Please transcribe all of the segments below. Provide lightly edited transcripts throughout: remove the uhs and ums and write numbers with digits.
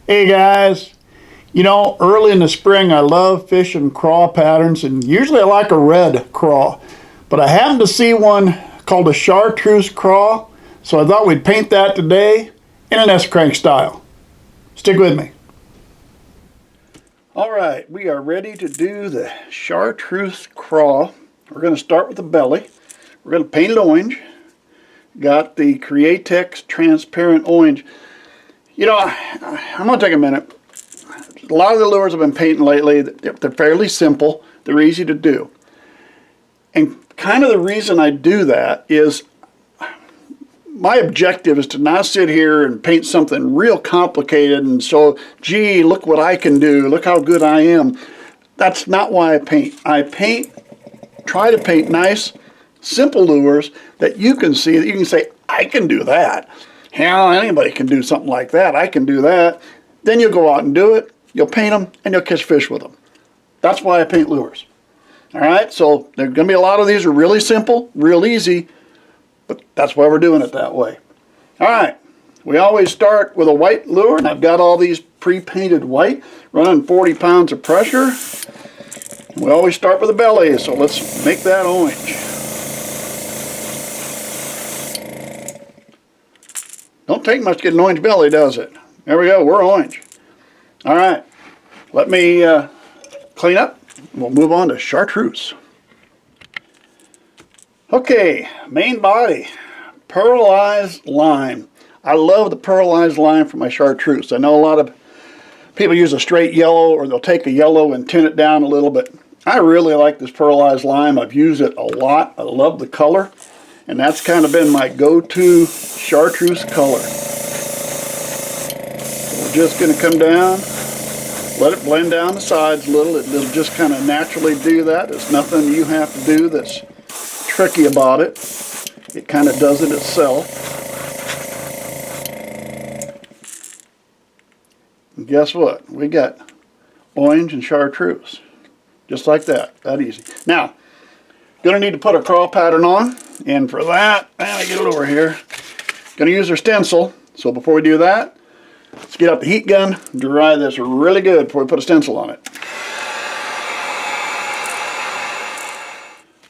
Hey guys, early in the spring I love fishing craw patterns, and usually I like a red craw, but I happened to see one called a chartreuse craw, so I thought we'd paint that today in an S-crank style. Stick with me. Alright, we are ready to do the chartreuse craw. We're going to start with the belly. We're going to paint it orange. Got the Createx transparent orange. I'm going to take a minute. A lot of the lures I've been painting lately, they're fairly simple. They're easy to do. And kind of the reason I do that is my objective is to not sit here and paint something real complicated and so, gee, look what I can do. Look how good I am. That's not why I paint. Try to paint nice, simple lures that you can see, that you can say, I can do that. Hell, anybody can do something like that. I can do that. Then you'll go out and do it. You'll paint them, and you'll catch fish with them. That's why I paint lures. All right, so there are going to be a lot of these are really simple, real easy, but that's why we're doing it that way. All right, we always start with a white lure, and I've got all these pre-painted white, running 40 pounds of pressure. We always start with the belly, so let's make that orange. Don't take much to get an orange belly, does it? There we go, we're orange. All right, let me clean up. We'll move on to chartreuse. Okay, main body, pearlized lime. I love the pearlized lime for my chartreuse. I know a lot of people use a straight yellow, or they'll take a yellow and tint it down a little bit. I really like this pearlized lime. I've used it a lot. I love the color. And that's kind of been my go-to chartreuse color. So we're just going to come down, let it blend down the sides a little. It'll just kind of naturally do that. There's nothing you have to do that's tricky about it. It kind of does it itself. And guess what? We got orange and chartreuse. Just like that. That easy. Now, going to need to put a craw pattern on, and for that, let me get it over here. Going to use our stencil, so before we do that, let's get out the heat gun and dry this really good before we put a stencil on it.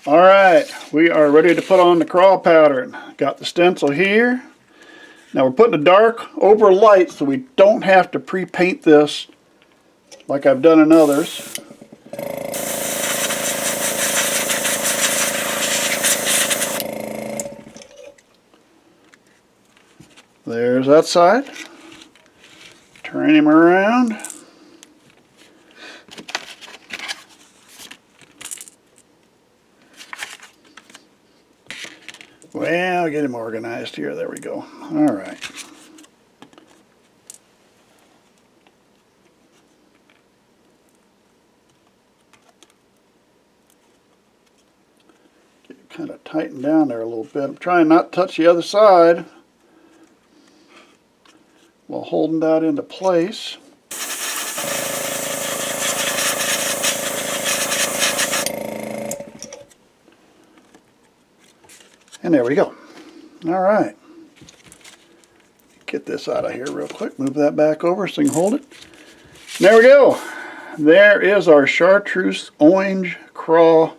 Alright, we are ready to put on the craw pattern. Got the stencil here. Now we're putting a dark over light so we don't have to pre-paint this like I've done in others. There's that side. Turn him around. Well, get him organized here. There we go. All right. Get it kind of tightened down there a little bit. I'm trying not to touch the other side while holding that into place. And there we go. All right. Get this out of here real quick. Move that back over so you can hold it. There we go. There is our chartreuse orange craw.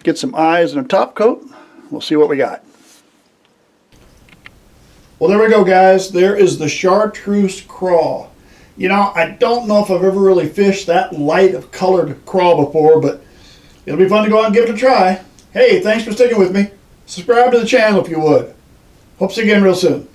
Get some eyes and a top coat. We'll see what we got. Well, there we go, guys. There is the chartreuse craw. I don't know if I've ever really fished that light of colored craw before, but it'll be fun to go out and give it a try. Hey, thanks for sticking with me. Subscribe to the channel if you would. Hope to see you again real soon.